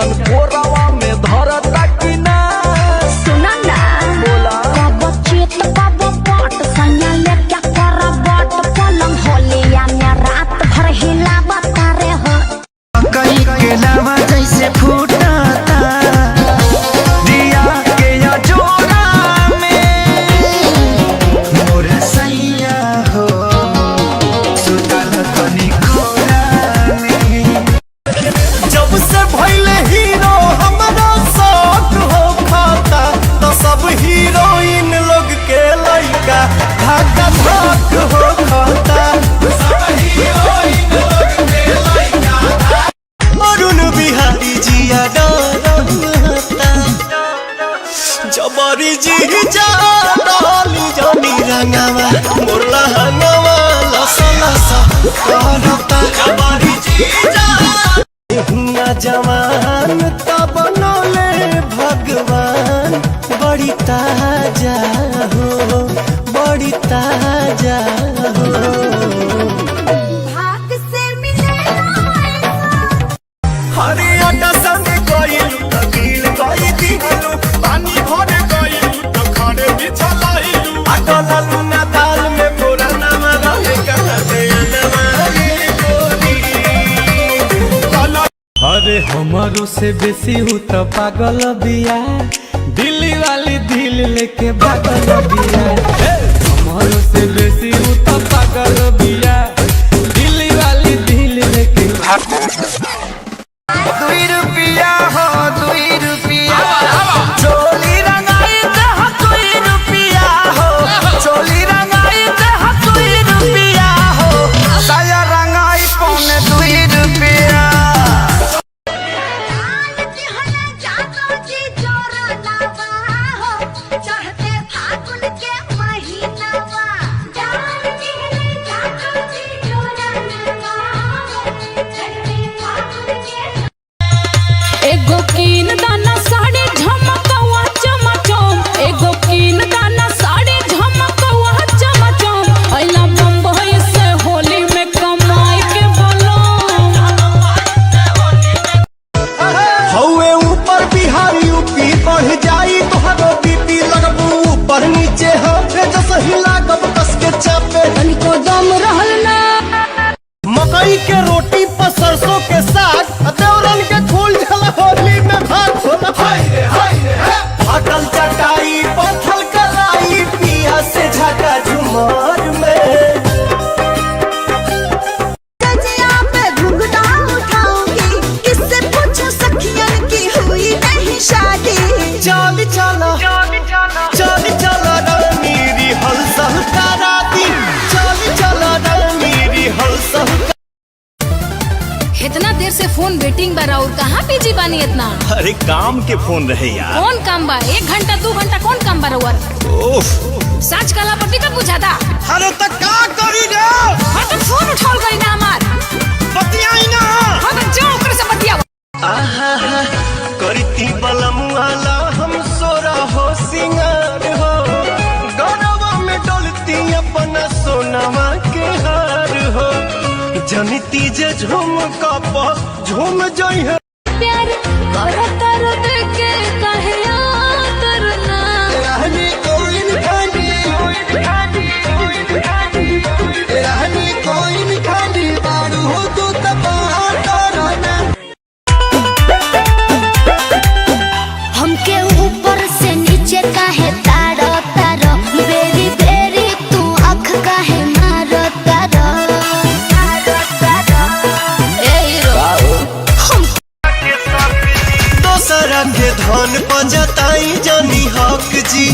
नियन कोरावा में धरता कि ना। सुना ना बोला कब चित कब पट सैया लेके कर बट पलंग होलिया में रात भर हिलावता रे हो। कहीं के लावा जैसे फूटता दिया के या जोरा में मोर सैया हो सुतल तनी कोरा में। जब से भइले हीरो हमरा शौक हो खाता तो सब हीरोइन लोग के लइका धाका धाक हो खाता। सब हीरोइन लोग के लइका अरुण बिहारी जिया डरता जबरी जी जा डाली जानी रंगावा मोरला हंगावा लसा लसा करता जबरी जी जा हुआ जवान तब बनोले भगवान बड़ी ताजा हो बड़ी ताजा हो। भाग से मिले हरियाणा संग गइल त गिल गइ दिहलु पानी भरे गइल त खड़े बिछलाइलु अटललु ना दाल में पुराना रहे कहते अनवारी गोरी। अरे हमारो से बेसी हूँ तो पागल बिया दिल्ली वाली दिल लेके पागल बिया। हमारो से बेसी हूँ तो पागल बिया दिल्ली वाली दिल लेके ₹2 हो ₹2 चोली रंगाई ते हो ₹2 हो चोली रंगाई ते हो ₹2 हो साया रंगाई पौने ₹2। एगो कीन दाना साड़ी झमकवा चमचम एगो कीन दाना साड़ी झमकवा चमचम अइला बम्बई से होली में कमाई के बोलो। हौवे ऊपर बिहार यूपी बढ़ जाई तोहरो बीपी लगबू ऊपर नीचे हाथे जस हिला गब कस के चापे तनिको दम रहल ना मकई के रोटी पर सरसों के साग देवरन के फूल झल होली में भाग होला फाटल चटाई पत्थल कलाई पिया से झका झुमार में। कजिया पे घुंघटा उठाऊंगी किससे पूछूं सखियन की हुई नहीं शादी। चल चला चल चला मेरी हलसल करा दी चल चला मेरी हलसल। इतना देर से फोन वेटिंग बा और कहाँ बिजी बानी इतना। अरे काम के फोन रहे यार। कौन काम बा 1 घंटा 2 घंटा कौन काम बा रउआ। सच कला पर टिकट बुझाता। अरे तक का करी रे हाँ तो फोन उठाओ करी ना हमार बतियाई ना हाँ तो जाओ ओकरे से बतियाओ। आहा करती बलमुआला हम सोरा हो सिंगार हो गौरवा में डोलती अपना सोनावा के हार हो जनिती जे झूम कप झूम जई है प्यार करत रत के कहे करना रहनी कोई खानी रहनी कोई खानी बारू हो तो तबा करना। हमके ऊपर से नीचे काहे तारो तारो बेरी बेरी तू आँख काहे मारो तारो। दोसरा के धन पजताई जानी हक जी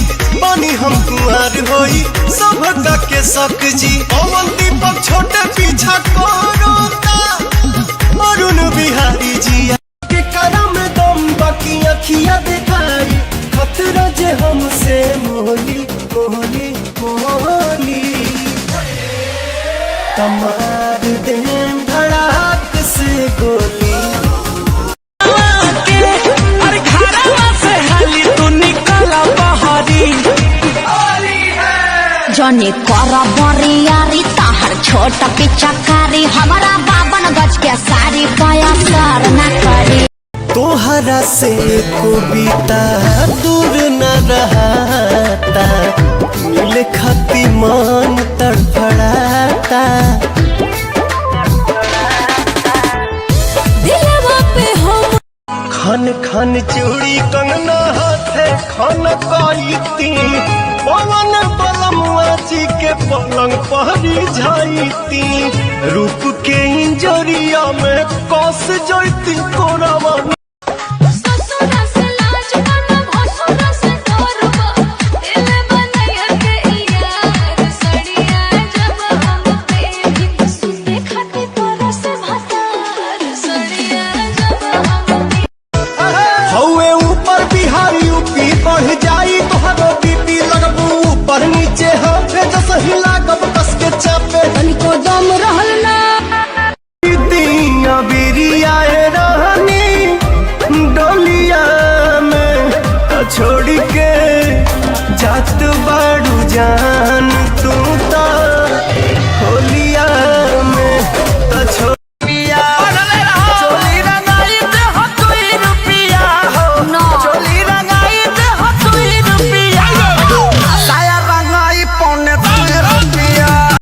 बनी हम कुआर होई सब के शक जी अमन दीपक छोटे पीछा करोता अरुण बिहारी जी के करम दम बाकी अखिया दिखाई खतरा जे हमसे मोहली मोहली मोहली तमार दें धड़ाक से गोली। जनी कर बरियारी ताहर छोट पिचकारी हमारा 52 गज के साड़ी पाया सर न करी। तो तोहरा से कविता दूर न रहता, मिले खाती मन तड़फड़ाता। दिलवा पे हम खन खन चूड़ी कंगना हाथे खन काईती, पवन बलमुआ जी के पलंग पहरी झाईती। रूप के इंजरिया में कस जैती कोरावा। ससुरा से लाज करब भसुरा से डरब, दिल बनैया के यार सड़िया जब हम पे सुते खाती तोरा से भतार सड़िया जब हम हौवे ऊपर बिहार यूपी बढ़ जाई तोहरो बीपी, लगबू ऊपर नीचे हाथ जस हिलागब कस के चापे। तनिको दम रहल ना दिया बिरियाए रहनी डोलिया में, छोड़ के जात बाड़ू जान